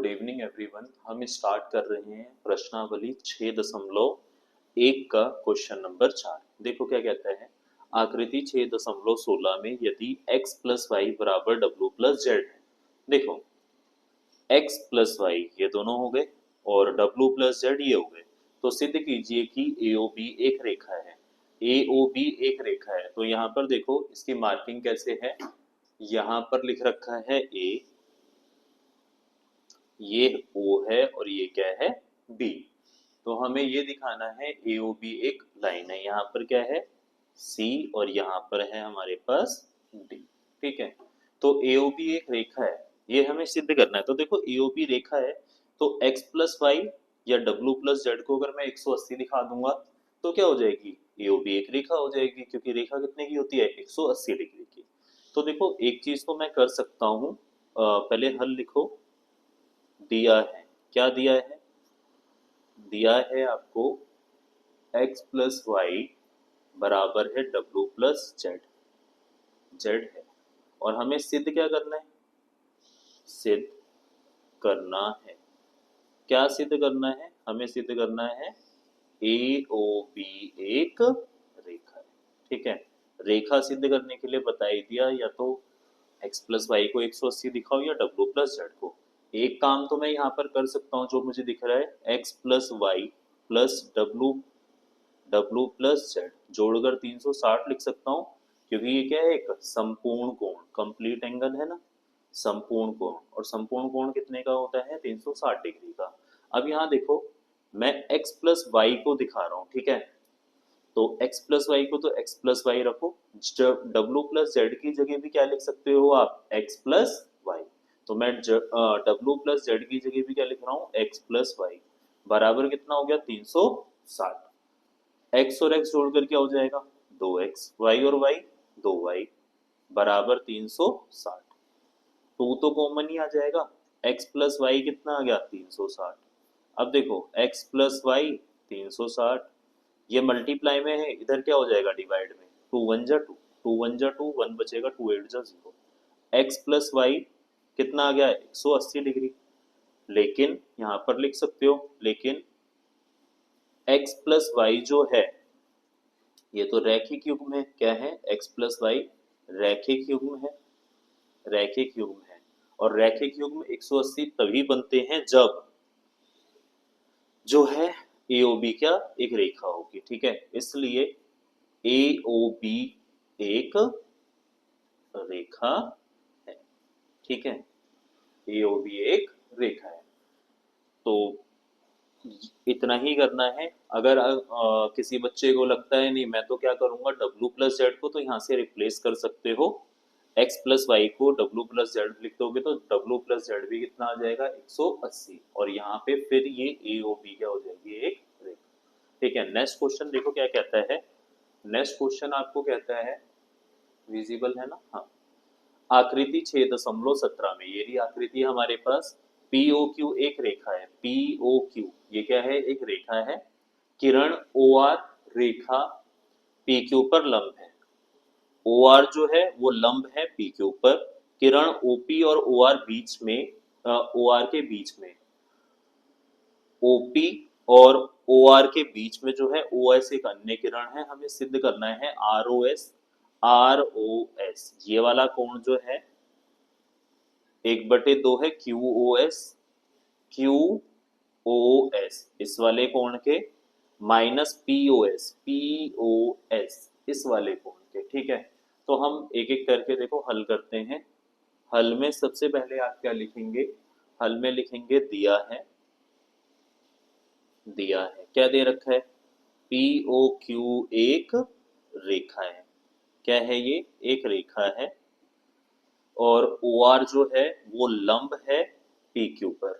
Evening everyone. हम start कर रहे हैं प्रश्नावली 6.1 का क्वेश्चन नंबर 4। देखो क्या कहता है। आकृति 6.16 में यदि x प्लस वाई बराबर w प्लस जेड है। देखो x प्लस वाई ये दोनों हो गए और w प्लस जेड ये हो गए। तो सिद्ध कीजिए कि AOB एक रेखा है। AOB एक रेखा है तो यहाँ पर देखो इसकी मार्किंग कैसे है। यहाँ पर लिख रखा है A, ये O है और ये क्या है B। तो हमें ये दिखाना है AOB एक लाइन है। यहाँ पर क्या है C और यहाँ पर है हमारे पास D। ठीक है, तो AOB एक रेखा है, ये हमें सिद्ध करना है। तो देखो AOB रेखा है तो x प्लस वाई या w प्लस जेड को अगर मैं 180 दिखा दूंगा तो क्या हो जाएगी, AOB एक रेखा हो जाएगी, क्योंकि रेखा कितने की होती है 180 डिग्री की। तो देखो एक चीज तो मैं कर सकता हूँ, पहले हल लिखो। दिया है, क्या दिया है, दिया है आपको x प्लस वाई बराबर है w प्लस जेड, जेड है। और हमें सिद्ध क्या करना है, सिद्ध करना है, क्या सिद्ध करना है, हमें सिद्ध करना है AOB एक रेखा है। ठीक है, रेखा सिद्ध करने के लिए बता ही दिया, या तो x प्लस वाई को 180 दिखाओ या w प्लस जेड को। एक काम तो मैं यहाँ पर कर सकता हूँ जो मुझे दिख रहा है, x plus Y plus w plus Z जोड़कर 360 लिख सकता हूँ, क्योंकि ये क्या है एक संपूर्ण कोण, कंप्लीट एंगल है ना, संपूर्ण कोण। और संपूर्ण कोण कितने का होता है 360 डिग्री का। अब यहाँ देखो मैं x प्लस वाई को दिखा रहा हूँ, ठीक है, तो x प्लस वाई को तो x प्लस वाई रखो, w प्लस जेड की जगह भी क्या लिख सकते हो आप, x प्लस वाई। तो मैं w प्लस जेड की जगह भी क्या लिख रहा हूँ, x प्लस वाई बराबर कितना हो गया 360। x और x जोड़कर क्या हो जाएगा 2x, y और y 2y बराबर 360। टू तो कॉमन ही आ जाएगा, x प्लस वाई कितना आ गया 360। अब देखो x प्लस वाई 360, ये मल्टीप्लाई में है, इधर क्या हो जाएगा डिवाइड में, 2 1 जा 2, 2 1 जा 2, 1 बचेगा, 2 8 जा 0। x प्लस वाई कितना आ गया 180 डिग्री। लेकिन यहाँ पर लिख सकते हो, लेकिन x प्लस वाई जो है ये तो रैखिक युग्म है। क्या है, x प्लस वाई रैखिक युग्म है, रैखिक युग्म है। और रैखिक युग्म 180 तभी बनते हैं जब जो है AOB क्या एक रेखा होगी। ठीक है, इसलिए AOB एक रेखा है। ठीक है, AOB एक रेखा है। तो इतना ही करना है। अगर किसी बच्चे को लगता है नहीं मैं तो क्या करूंगा w प्लस जेड को तो यहाँ से रिप्लेस कर सकते हो, x प्लस वाई को w प्लस जेड लिख दोगे तो w प्लस जेड भी कितना आ जाएगा 180, और यहाँ पे फिर ये AOB क्या हो जाएगी एक रेखा। ठीक है, नेक्स्ट क्वेश्चन देखो क्या कहता है। नेक्स्ट क्वेश्चन आपको कहता है, विजिबल है ना, हाँ, आकृति 6.17 में ये रही आकृति हमारे पास। POQ एक रेखा है, POQ ये क्या है एक रेखा है। किरण OR रेखा PQ पर लंब है। OR जो है वो लंब है PQ पर। किरण OP और OR बीच में, OR के बीच में, OP और OR के बीच में जो है OS एक अन्य किरण है। हमें सिद्ध करना है ROS, ROS ये वाला कोण जो है 1/2 है QOS, QOS इस वाले कोण के माइनस POS, POS इस वाले कोण के। ठीक है, तो हम एक एक करके देखो हल करते हैं। हल में सबसे पहले आप क्या लिखेंगे, हल में लिखेंगे दिया है, दिया है क्या दे रखा है, POQ एक रेखा है। क्या है ये एक रेखा है, और OR जो है वो लंब है PQ पर,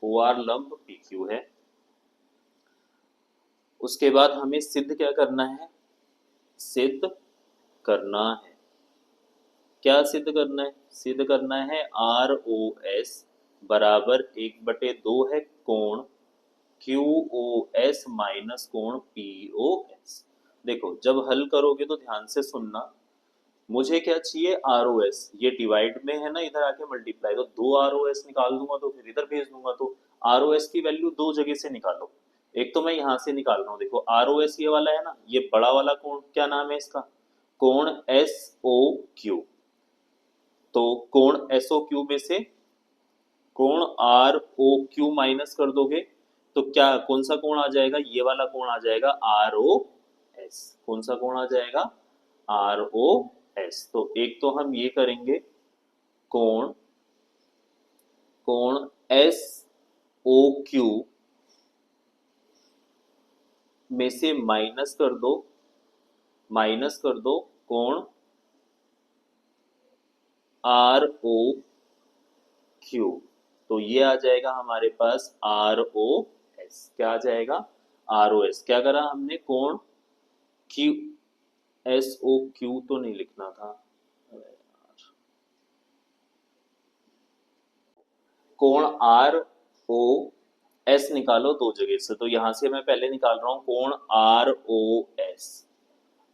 OR लंब PQ है। उसके बाद हमें सिद्ध क्या करना है, सिद्ध करना है, क्या सिद्ध करना है, सिद्ध करना है ROS बराबर 1/2 है कोण QOS माइनस कोण POS। देखो जब हल करोगे तो ध्यान से सुनना, मुझे क्या चाहिए, ROS, ये डिवाइड में है ना, इधर आके मल्टीप्लाई, तो 2 ROS निकाल दूंगा तो फिर इधर भेज दूंगा, तो ROS की वैल्यू दो जगह से निकालो। एक तो मैं यहाँ से निकाल रहा हूँ, देखो ROS ये वाला है ना, ये बड़ा वाला कोण क्या नाम है इसका, कोण SOQ। तो कोण SOQ में से कोण ROQ माइनस कर दोगे तो क्या, कौन सा कोण आ जाएगा, ये वाला कोण आ जाएगा ROS। कौन सा कोण आ जाएगा, ROS। तो एक तो हम ये करेंगे, कोण कोण SOQ में से माइनस कर दो कोण ROQ। तो ये आ जाएगा हमारे पास ROS। क्या आ जाएगा, ROS। क्या करा हमने, कोण Q SOQ तो नहीं लिखना था, कोण ROS निकालो दो जगह से, तो यहां से मैं पहले निकाल रहा हूं कोण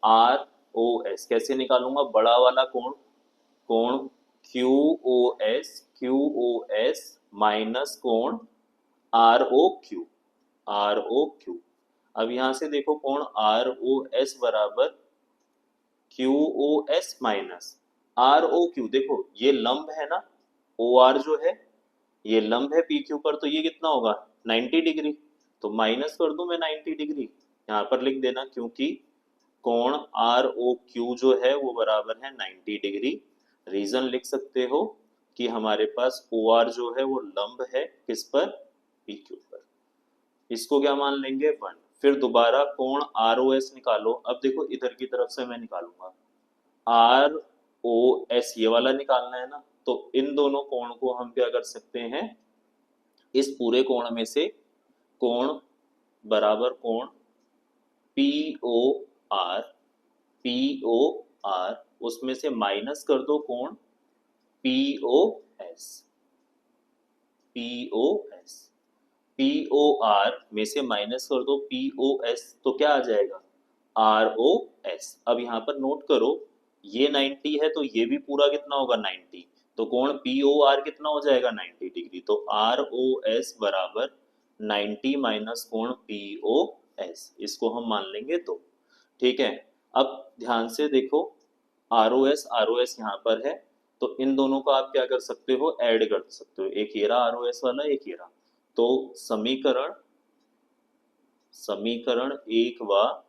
ROS कैसे निकालूंगा, बड़ा वाला कोण, कोण QOS माइनस कोण ROQ। अब यहां से देखो कोण ROS बराबर QOS माइनस ROQ। देखो ये लंब है ना, OR जो है ये लंब है PQ पर, तो ये कितना होगा 90 डिग्री। तो माइनस कर दूं मैं 90 डिग्री, यहाँ पर लिख देना, क्योंकि कोण ROQ जो है वो बराबर है 90 डिग्री। रीजन लिख सकते हो कि हमारे पास OR जो है वो लंब है किस पर, PQ पर। इसको क्या मान लेंगे 1। फिर दोबारा कोण ROS निकालो। अब देखो इधर की तरफ से मैं निकालूंगा, ROS ये वाला निकालना है ना, तो इन दोनों कोण को हम क्या कर सकते हैं, इस पूरे कोण में से कोण बराबर कोण POR उसमें से माइनस कर दो कोण POS। POR में से माइनस कर दो POS, तो क्या आ जाएगा ROS। अब यहाँ पर नोट करो, ये 90 है तो ये भी पूरा कितना होगा 90, तो कोण POR कितना हो जाएगा 90 डिग्री। तो ROS बराबर 90 माइनस कोण POS, इसको हम मान लेंगे तो ठीक है। अब ध्यान से देखो, ROS यहाँ पर है, तो इन दोनों को आप क्या कर सकते हो, ऐड कर सकते हो, एक ये रहा ROS वाला, एक ये रहा। तो समीकरण समीकरण 1 व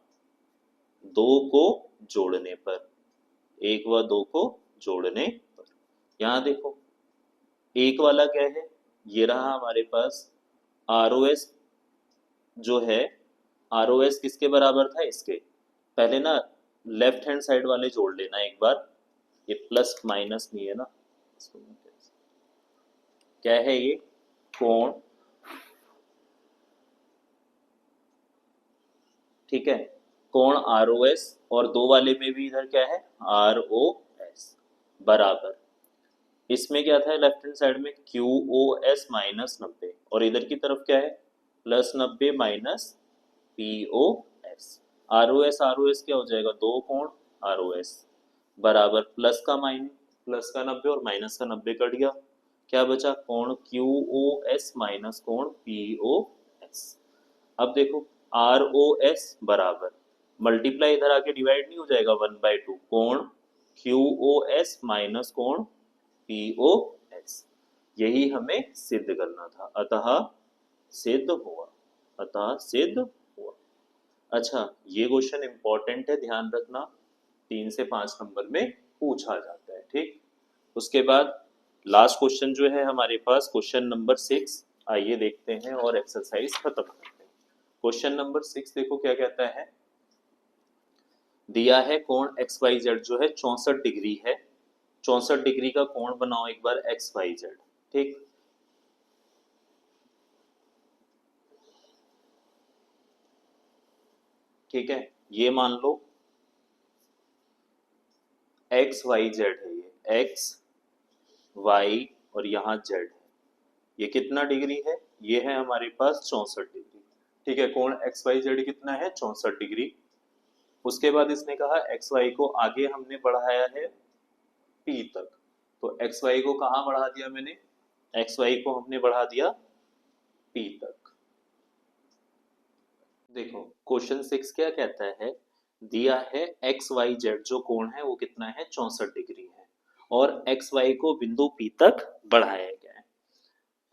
2 को जोड़ने पर, 1 व 2 को जोड़ने पर, यहाँ देखो एक वाला क्या है, ये रहा हमारे पास ROS जो है, ROS किसके बराबर था, इसके। पहले ना लेफ्ट हैंड साइड वाले जोड़ लेना एक बार, ये प्लस माइनस नहीं है ना, क्या है ये, कोण, ठीक है, कोण ROS, और दो वाले में भी इधर क्या है ROS बराबर, इसमें क्या था लेफ्ट हैंड साइड में QOS माइनस 90, और इधर की तरफ क्या है प्लस 90 माइनस POS। ROS क्या हो जाएगा, दो कोण ROS बराबर प्लस का 90 और माइनस का 90 कट गया, क्या बचा कोण QOS माइनस कोण POS। अब देखो ROS बराबर मल्टीप्लाई इधर आके डिवाइड नहीं हो जाएगा 1/2, कोण QOS माइनस कोण POS। यही हमें सिद्ध करना था, अतः सिद्ध हुआ। अच्छा, ये क्वेश्चन इंपॉर्टेंट है, ध्यान रखना, 3 से 5 नंबर में पूछा जाता है, ठीक। उसके बाद लास्ट क्वेश्चन जो है हमारे पास, क्वेश्चन नंबर 6, आइए देखते हैं और एक्सरसाइज खत्म करते हैं। क्वेश्चन नंबर 6 देखो क्या कहता है, दिया है कोण XYZ जो है 64 डिग्री है, 64 डिग्री का कोण बनाओ एक बार XYZ, ठीक। ठीक है, ये मान लो XYZ है, ये X Y और यहाँ Z है, ये कितना डिग्री है, ये है हमारे पास 64 डिग्री, ठीक है। कोण XYZ कितना है 64 डिग्री। उसके बाद इसने कहा एक्स वाई को आगे हमने बढ़ाया है पी तक। तो एक्स वाई को कहाँ बढ़ा दिया मैंने, एक्स वाई को हमने बढ़ा दिया पी तक। देखो क्वेश्चन 6 क्या कहता है, दिया है एक्स वाई जेड जो कोण है वो कितना है 64 डिग्री है और एक्स वाई को बिंदु पी तक बढ़ाया गया है।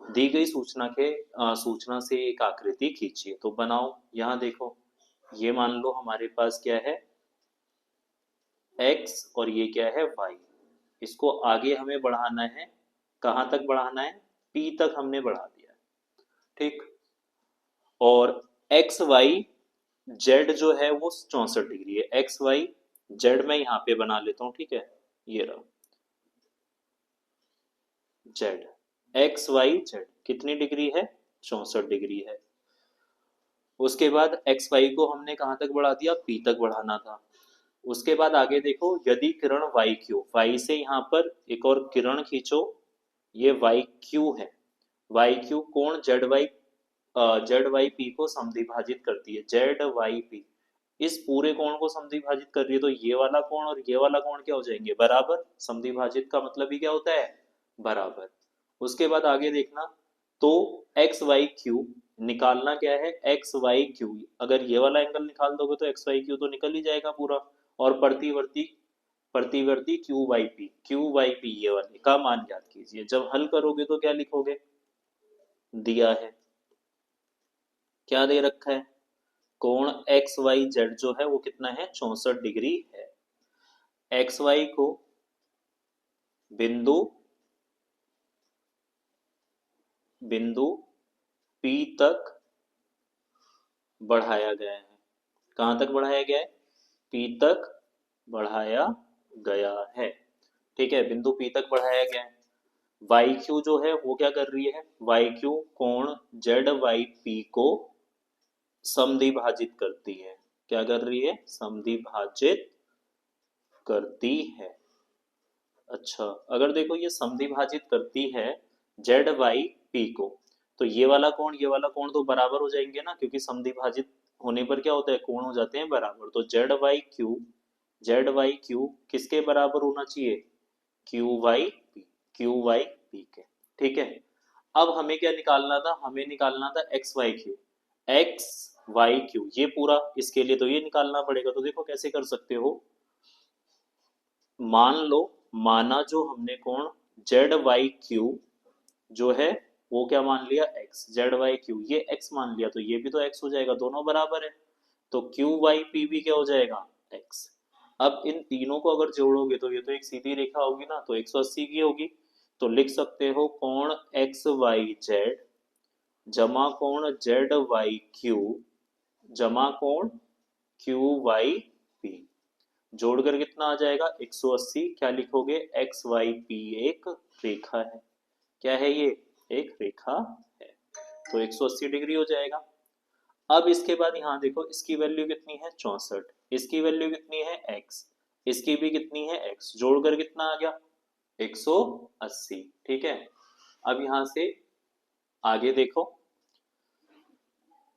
दी गई सूचना से एक आकृति खींचिए। तो बनाओ, यहाँ देखो ये मान लो हमारे पास क्या है x और ये क्या है y। इसको आगे हमें बढ़ाना है, कहाँ तक बढ़ाना है, p तक हमने बढ़ा दिया है, ठीक। और एक्स वाई जेड जो है वो 64 डिग्री है। एक्स वाई जेड मैं यहाँ पे बना लेता हूँ, ठीक है, ये रहा जेड, एक्स वाई जेड कितनी डिग्री है 64 डिग्री है। उसके बाद एक्स वाई को हमने कहाँ तक बढ़ा दिया, पी तक बढ़ाना था। उसके बाद आगे देखो, यदि किरण वाई क्यू, वाई से यहाँ पर एक और किरण खींचो, ये वाई क्यू है, वाई क्यू कोण जेड वाई पी को समद्विभाजित करती है, जेड वाई पी इस पूरे कोण को समद्विभाजित कर रही है। तो ये वाला कोण और ये वाला कोण क्या हो जाएंगे, बराबर। समद्विभाजित का मतलब ही क्या होता है, बराबर। उसके बाद आगे देखना, तो एक्स वाई क्यू निकालना क्या है, एक्स वाई क्यू, अगर ये वाला एंगल निकाल दोगे तो एक्स वाई क्यू तो निकल ही जाएगा पूरा। और प्रतिवर्ती प्रतिवर्ती क्यू वाई पी ये वाले का मान याद कीजिए। जब हल करोगे तो क्या लिखोगे, दिया है क्या दे रखा है, कोण एक्स वाई जेड जो है वो कितना है 64 डिग्री है। एक्स वाई को बिंदु बिंदु पी तक बढ़ाया गया है। कहां तक बढ़ाया गया है, पी तक बढ़ाया गया है, ठीक है, बिंदु पी तक बढ़ाया गया है। वाई क्यू जो है वो क्या कर रही है, वाई क्यू कोण जेड वाई पी को समद्विभाजित करती है। क्या कर रही है, समद्विभाजित करती है। अच्छा, अगर देखो ये समद्विभाजित करती है जेड वाई पी को, तो ये वाला कोण तो बराबर हो जाएंगे ना, क्योंकि समद्विभाजित होने पर क्या होता है, कोण हो जाते हैं बराबर। तो जेड वाई क्यू किसके बराबर होना चाहिए, क्यू वाई पी के, ठीक है। अब हमें क्या निकालना था, हमें निकालना था एक्स वाई क्यू, ये पूरा, इसके लिए तो ये निकालना पड़ेगा। तो देखो कैसे कर सकते हो, मान लो, माना जो हमने कोण जेड वाई क्यू जो है वो क्या मान लिया एक्स, जेड वाई क्यू ये एक्स मान लिया, तो ये भी तो एक्स हो जाएगा, दोनों बराबर है। तो क्यू वाई पी भी क्या हो जाएगा, एक्स। अब इन तीनों को अगर जोड़ोगे तो ये तो एक सीधी रेखा होगी ना, तो 180 की होगी। तो लिख सकते हो कोण एक्स वाई जेड जमा कोण जेड वाई क्यू जमा कोण क्यू वाई पी, जोड़कर कितना आ जाएगा 180। क्या लिखोगे, एक्स वाई पी एक रेखा है, क्या है ये, एक रेखा है, तो 180 डिग्री हो जाएगा। अब इसके बाद यहाँ देखो, इसकी वैल्यू कितनी है 64, इसकी वैल्यू कितनी है x, इसकी भी कितनी है x, जोड़कर कितना आ गया 180, ठीक है। अब यहाँ से आगे देखो,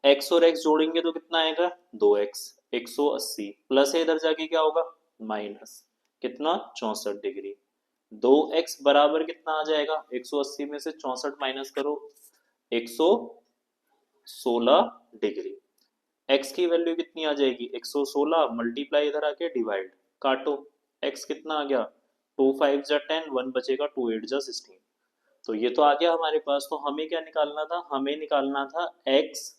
x और x जोड़ेंगे तो कितना आएगा 2x, 180 प्लस है इधर जाके क्या होगा माइनस, कितना 64 डिग्री। 2x बराबर कितना आ जाएगा, 180 में से 64 माइनस करो 116 डिग्री। x की वैल्यू कितनी आ जाएगी 116 मल्टीप्लाई इधर आके डिवाइड, काटो, x कितना आ गया 2 5 जा 10, 1 बचेगा 2 8 जा 16। तो ये तो आ गया हमारे पास। तो हमें क्या निकालना था, हमें निकालना था x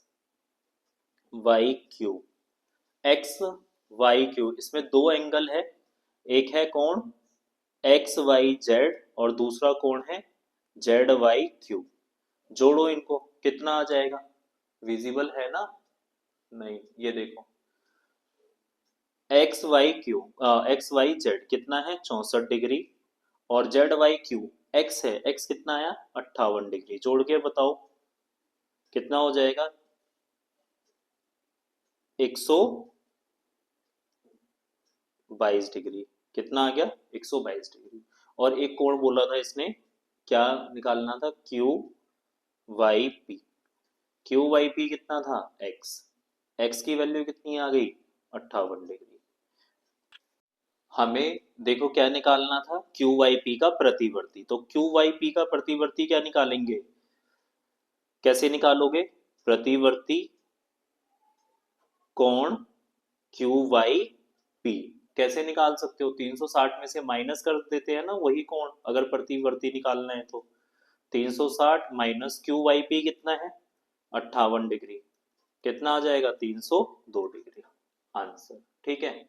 Y Q, X Y Q, इसमें दो एंगल है, एक है कोण एक्स वाई जेड और दूसरा कोण है जेड वाई क्यू। जोड़ो इनको, कितना आ जाएगा, विजिबल है ना, नहीं, ये देखो एक्स वाई जेड कितना है 64 डिग्री और जेड वाई क्यू एक्स है, एक्स कितना आया 58 डिग्री। जोड़ के बताओ कितना हो जाएगा 122 डिग्री, कितना आ गया 122 डिग्री। और एक कोण बोला था इसने, क्या निकालना था, Y P Q Y P कितना था एक्स, एक्स की वैल्यू कितनी आ गई 58 डिग्री। हमें देखो क्या निकालना था, क्यू वाई पी का प्रतिवर्ती। तो क्यू वाई पी का प्रतिवर्ती क्या निकालेंगे, कैसे निकालोगे, प्रतिवर्ती कोण क्यू वाई पी कैसे निकाल सकते हो, 360 में से माइनस कर देते हैं ना वही कोण, अगर प्रतिवर्ती निकालना है तो 360 माइनस क्यू वाई पी कितना है 58 डिग्री, कितना आ जाएगा 302 डिग्री आंसर। ठीक है,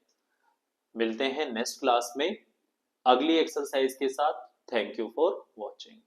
मिलते हैं नेक्स्ट क्लास में अगली एक्सरसाइज के साथ। Thank you for watching.